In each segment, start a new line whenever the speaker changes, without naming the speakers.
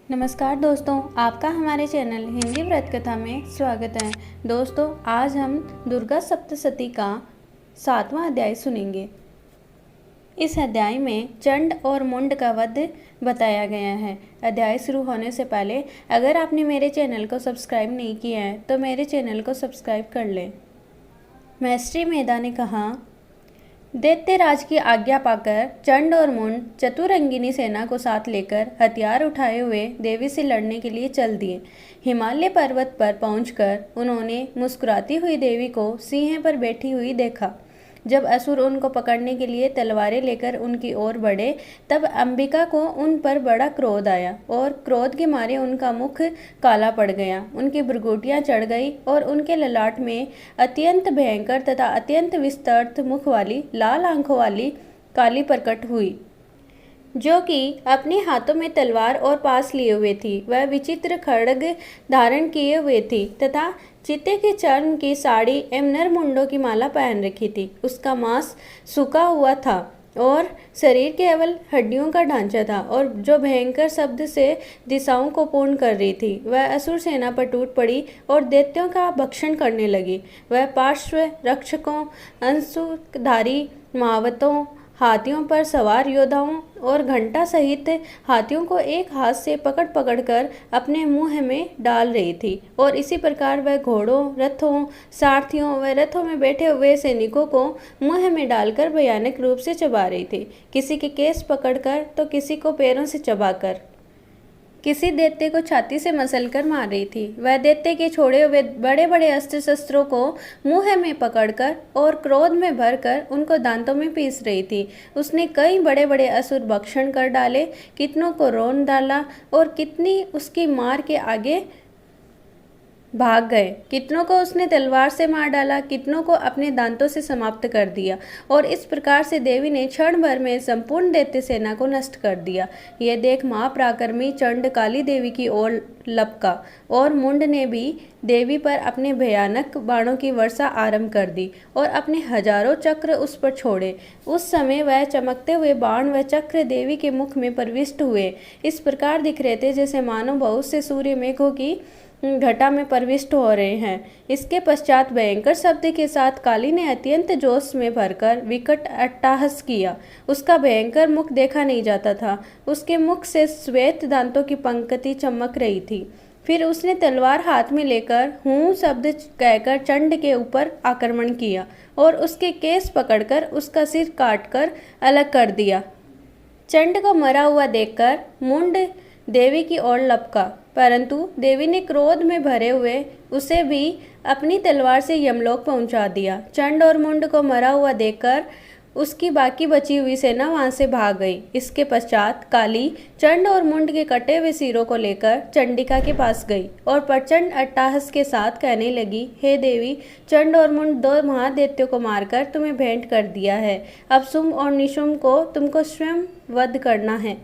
नमस्कार दोस्तों, आपका हमारे चैनल हिंदी व्रत कथा में स्वागत है। दोस्तों, आज हम दुर्गा सप्तशती का 7वां अध्याय सुनेंगे। इस अध्याय में चंड और मुंड का वध बताया गया है। अध्याय शुरू होने से पहले अगर आपने मेरे चैनल को सब्सक्राइब नहीं किया है तो मेरे चैनल को सब्सक्राइब कर लें। महर्षि मेधा ने कहा, दैत्यराज की आज्ञा पाकर चंड और मुंड चतुरंगिनी सेना को साथ लेकर हथियार उठाए हुए देवी से लड़ने के लिए चल दिए। हिमालय पर्वत पर पहुंचकर उन्होंने मुस्कुराती हुई देवी को सिंह पर बैठी हुई देखा। जब असुर उनको पकड़ने के लिए तलवारें लेकर उनकी ओर बढ़े तब अंबिका को उन पर बड़ा क्रोध आया और क्रोध के मारे उनका मुख काला पड़ गया, उनकी भ्रुकुटियां चढ़ गई और उनके ललाट में अत्यंत भयंकर तथा अत्यंत विस्तृत मुख वाली लाल आंखों वाली काली प्रकट हुई, जो कि अपने हाथों में तलवार और पास लिए हुए थी। वह विचित्र खड्ग धारण किए हुए थी तथा चीते के चर्म की साड़ी एवं नरमुंडों की माला पहन रखी थी। उसका मांस सूखा हुआ था और शरीर केवल हड्डियों का ढांचा था और जो भयंकर शब्द से दिशाओं को पूर्ण कर रही थी। वह असुर सेना पर टूट पड़ी और दैत्यों का भक्षण करने लगी। वह पार्श्व रक्षकों, अंशुधारी महावतों, हाथियों पर सवार योद्धाओं और घंटा सहित हाथियों को एक हाथ से पकड़ पकड़ कर अपने मुंह में डाल रही थी और इसी प्रकार वह घोड़ों, रथों, सारथियों व रथों में बैठे हुए सैनिकों को मुंह में डालकर भयानक रूप से चबा रही थी। किसी के केस पकड़कर तो किसी को पैरों से चबाकर, किसी दैत्य को छाती से मसलकर मार रही थी। वह दैत्य के छोड़े हुए बड़े बड़े अस्त्र शस्त्रों को मुंह में पकड़कर और क्रोध में भरकर उनको दांतों में पीस रही थी। उसने कई बड़े बड़े असुर भक्षण कर डाले, कितनों को रौंद डाला और कितनी उसकी मार के आगे भाग गए। कितनों को उसने तलवार से मार डाला, कितनों को अपने दांतों से समाप्त कर दिया और इस प्रकार से देवी ने क्षण भर में संपूर्ण दैत्य सेना को नष्ट कर दिया। यह देख महापराक्रमी चंड काली देवी की ओर लपका और मुंड ने भी देवी पर अपने भयानक बाणों की वर्षा आरंभ कर दी और अपने हजारों चक्र उस पर छोड़े। उस समय वह चमकते हुए बाण व चक्र देवी के मुख में प्रविष्ट हुए। इस प्रकार दिख रहे थे जैसे मानो बहुत से सूर्य मेघों की घटा में प्रविष्ट हो रहे हैं। इसके पश्चात भयंकर शब्द के साथ काली ने अत्यंत जोश में भरकर विकट अट्टहास किया। उसका भयंकर मुख देखा नहीं जाता था। उसके मुख से श्वेत दांतों की पंक्ति चमक रही थी। फिर उसने तलवार हाथ में लेकर हूँ शब्द कहकर चंड के ऊपर आक्रमण किया और उसके केस पकड़कर उसका सिर काटकर अलग कर दिया। चंड को मरा हुआ देखकर मुंड देवी की ओर लपका, परंतु देवी ने क्रोध में भरे हुए उसे भी अपनी तलवार से यमलोक पहुंचा दिया। चंड और मुंड को मरा हुआ देखकर उसकी बाकी बची हुई सेना वहां से भाग गई। इसके पश्चात काली चंड और मुंड के कटे हुए सिरों को लेकर चंडिका के पास गई और प्रचंड अट्टहास के साथ कहने लगी, हे देवी, चंड और मुंड दो महादैत्यों को मारकर तुम्हें भेंट कर दिया है। अब शुंभ और निशुंभ को तुमको स्वयं वध करना है।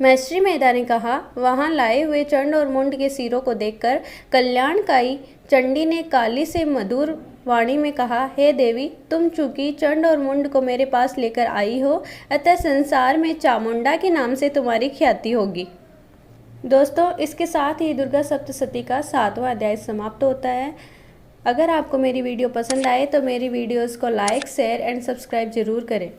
महर्षि मेधा ने कहा, वहां लाए हुए चंड और मुंड के सिरों को देखकर कल्याणकाई चंडी ने काली से मधुर वाणी में कहा, हे देवी, तुम चूंकि चंड और मुंड को मेरे पास लेकर आई हो, अतः संसार में चामुंडा के नाम से तुम्हारी ख्याति होगी। दोस्तों, इसके साथ ही दुर्गा सप्तशती का 7वां अध्याय समाप्त होता है। अगर आपको मेरी वीडियो पसंद आए तो मेरी वीडियोज़ को लाइक, शेयर एंड सब्सक्राइब जरूर करें।